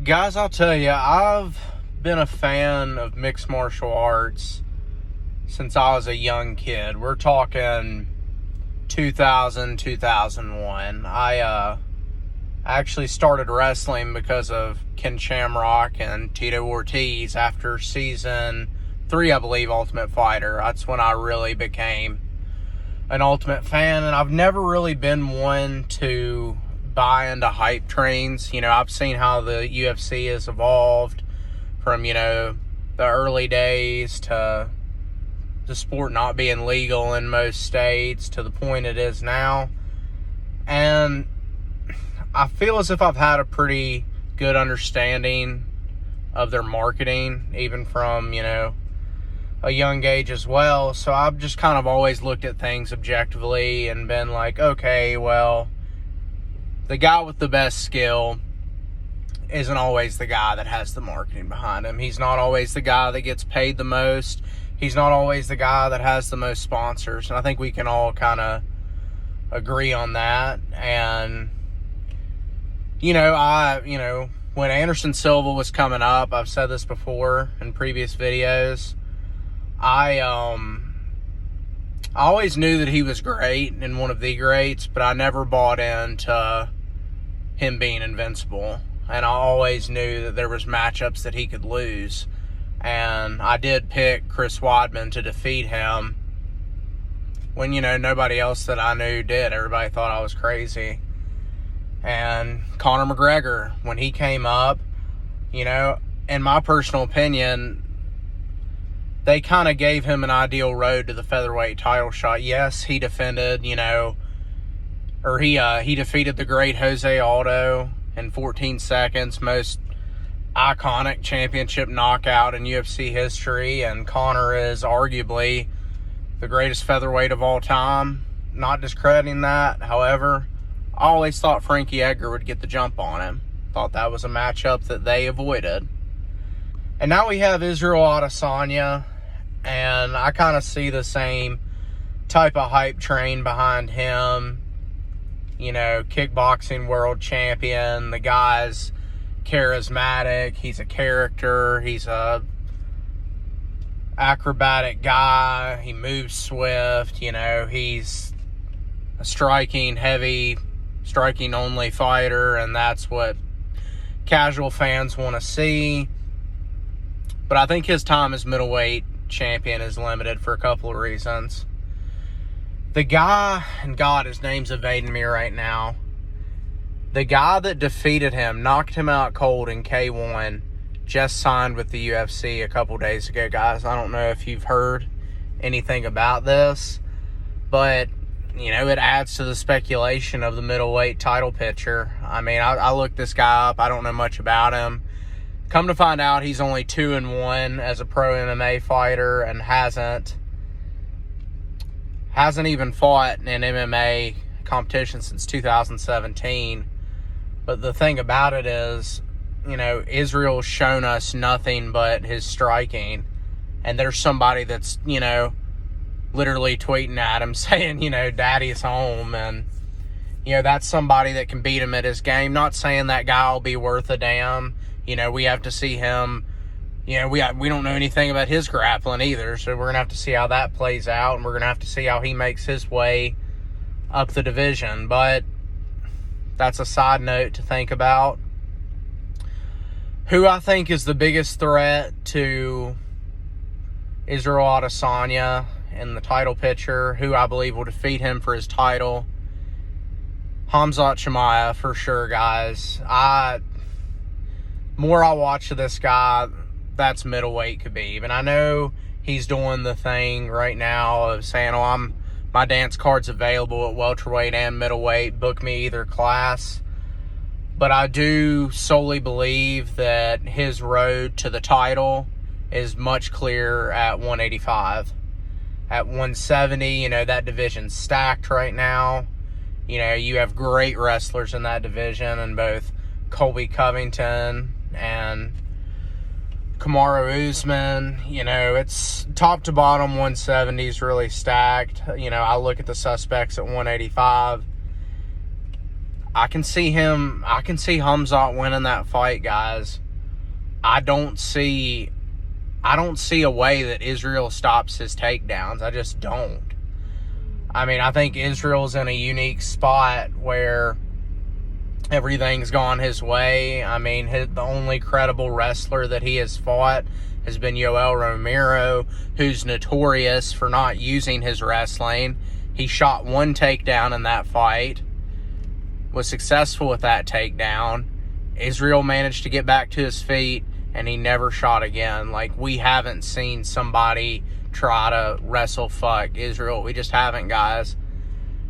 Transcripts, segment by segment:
Guys, I'll tell you, I've been a fan of mixed martial arts since I was a young kid. We're talking 2000, 2001. I actually started wrestling because of Ken Shamrock and Tito Ortiz after season 3, I believe, Ultimate Fighter. That's when I really became an Ultimate fan, and I've never really been one to buy into hype trains. I've seen how the UFC has evolved from, the early days to the sport not being legal in most states to the point it is now. And I feel as if I've had a pretty good understanding of their marketing, even from, a young age as well. So I've just kind of always looked at things objectively and been like, okay, well, the guy with the best skill isn't always the guy that has the marketing behind him. He's not always the guy that gets paid the most. He's not always the guy that has the most sponsors. And I think we can all kind of agree on that. And, when Anderson Silva was coming up, I've said this before in previous videos, I always knew that he was great and one of the greats, but I never bought into him being invincible. And I always knew that there was matchups that he could lose. And I did pick Chris Weidman to defeat him when, nobody else that I knew did. Everybody thought I was crazy. And Conor McGregor, when he came up, in my personal opinion, they kind of gave him an ideal road to the featherweight title shot. Yes, he defended, he defeated the great Jose Aldo in 14 seconds, most iconic championship knockout in UFC history, and Conor is arguably the greatest featherweight of all time. Not discrediting that, however, I always thought Frankie Edgar would get the jump on him. Thought that was a matchup that they avoided. And now we have Israel Adesanya, and I kind of see the same type of hype train behind him. Kickboxing world champion. The guy's charismatic. He's a character. He's a acrobatic guy. He moves swift. He's a striking only fighter, and that's what casual fans want to see. But I think his time as middleweight champion is limited for a couple of reasons. The guy, and God, his name's evading me right now. The guy that defeated him, knocked him out cold in K1, just signed with the UFC a couple days ago, guys. I don't know if you've heard anything about this, but, it adds to the speculation of the middleweight title picture. I mean, I looked this guy up. I don't know much about him. Come to find out, he's only 2-1 as a pro MMA fighter and hasn't even fought in MMA competition since 2017. But the thing about it is, Israel's shown us nothing but his striking. And there's somebody that's, literally tweeting at him saying, daddy's home. And, that's somebody that can beat him at his game. Not saying that guy will be worth a damn. We have to see him. We don't know anything about his grappling either, so we're going to have to see how that plays out, and we're going to have to see how he makes his way up the division. But that's a side note to think about. Who I think is the biggest threat to Israel Adesanya in the title picture, who I believe will defeat him for his title, Khamzat Chimaev for sure, guys. More I watch of this guy, that's middleweight Khabib. And I know he's doing the thing right now of saying, my dance card's available at welterweight and middleweight. Book me either class. But I do solely believe that his road to the title is much clearer at 185. At 170, that division's stacked right now. You have great wrestlers in that division, and both Colby Covington and Kamaru Usman, it's top to bottom 170 is really stacked. I look at the suspects at 185. I can see Khamzat winning that fight, guys. I don't see a way that Israel stops his takedowns. I just don't. I mean, I think Israel's in a unique spot where everything's gone his way. I mean, the only credible wrestler that he has fought has been Yoel Romero, who's notorious for not using his wrestling. He shot one takedown in that fight, was successful with that takedown. Israel managed to get back to his feet, and he never shot again. Like, we haven't seen somebody try to wrestle fuck Israel. We just haven't, guys.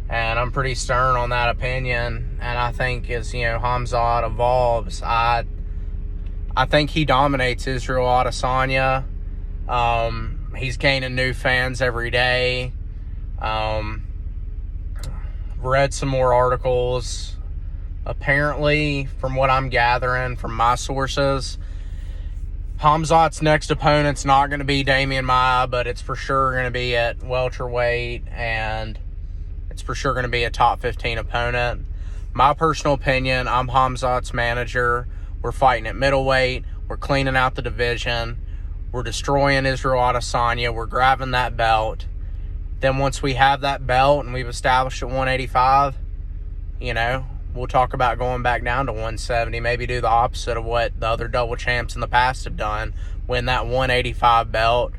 And I'm pretty stern on that opinion. And I think as, Khamzat evolves, I think he dominates Israel Adesanya. He's gaining new fans every day. Read some more articles. Apparently, from what I'm gathering from my sources, Khamzat's next opponent's not going to be Damian Maia, but it's for sure going to be at welterweight, and it's for sure going to be a top 15 opponent. My personal opinion, I'm Khamzat's manager. We're fighting at middleweight. We're cleaning out the division. We're destroying Israel Adesanya. We're grabbing that belt. Then once we have that belt and we've established at 185, we'll talk about going back down to 170, maybe do the opposite of what the other double champs in the past have done, win that 185 belt,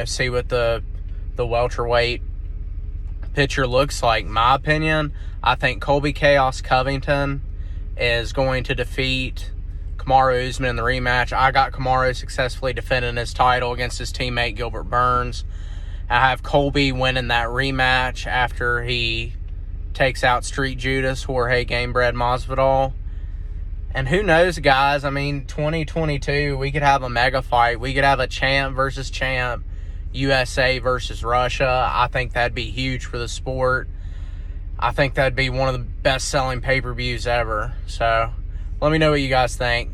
see what the welterweight picture looks like. My opinion, I think Colby Chaos Covington is going to defeat Kamaru Usman in the rematch. I got Kamaru successfully defending his title against his teammate Gilbert Burns. I have Colby winning that rematch after he takes out Street Judas, Jorge Gamebred Masvidal. And who knows, guys? I mean, 2022, we could have a mega fight. We could have a champ versus champ, USA versus Russia. I think that'd be huge for the sport. I think that'd be one of the best-selling pay-per-views ever. So, let me know what you guys think.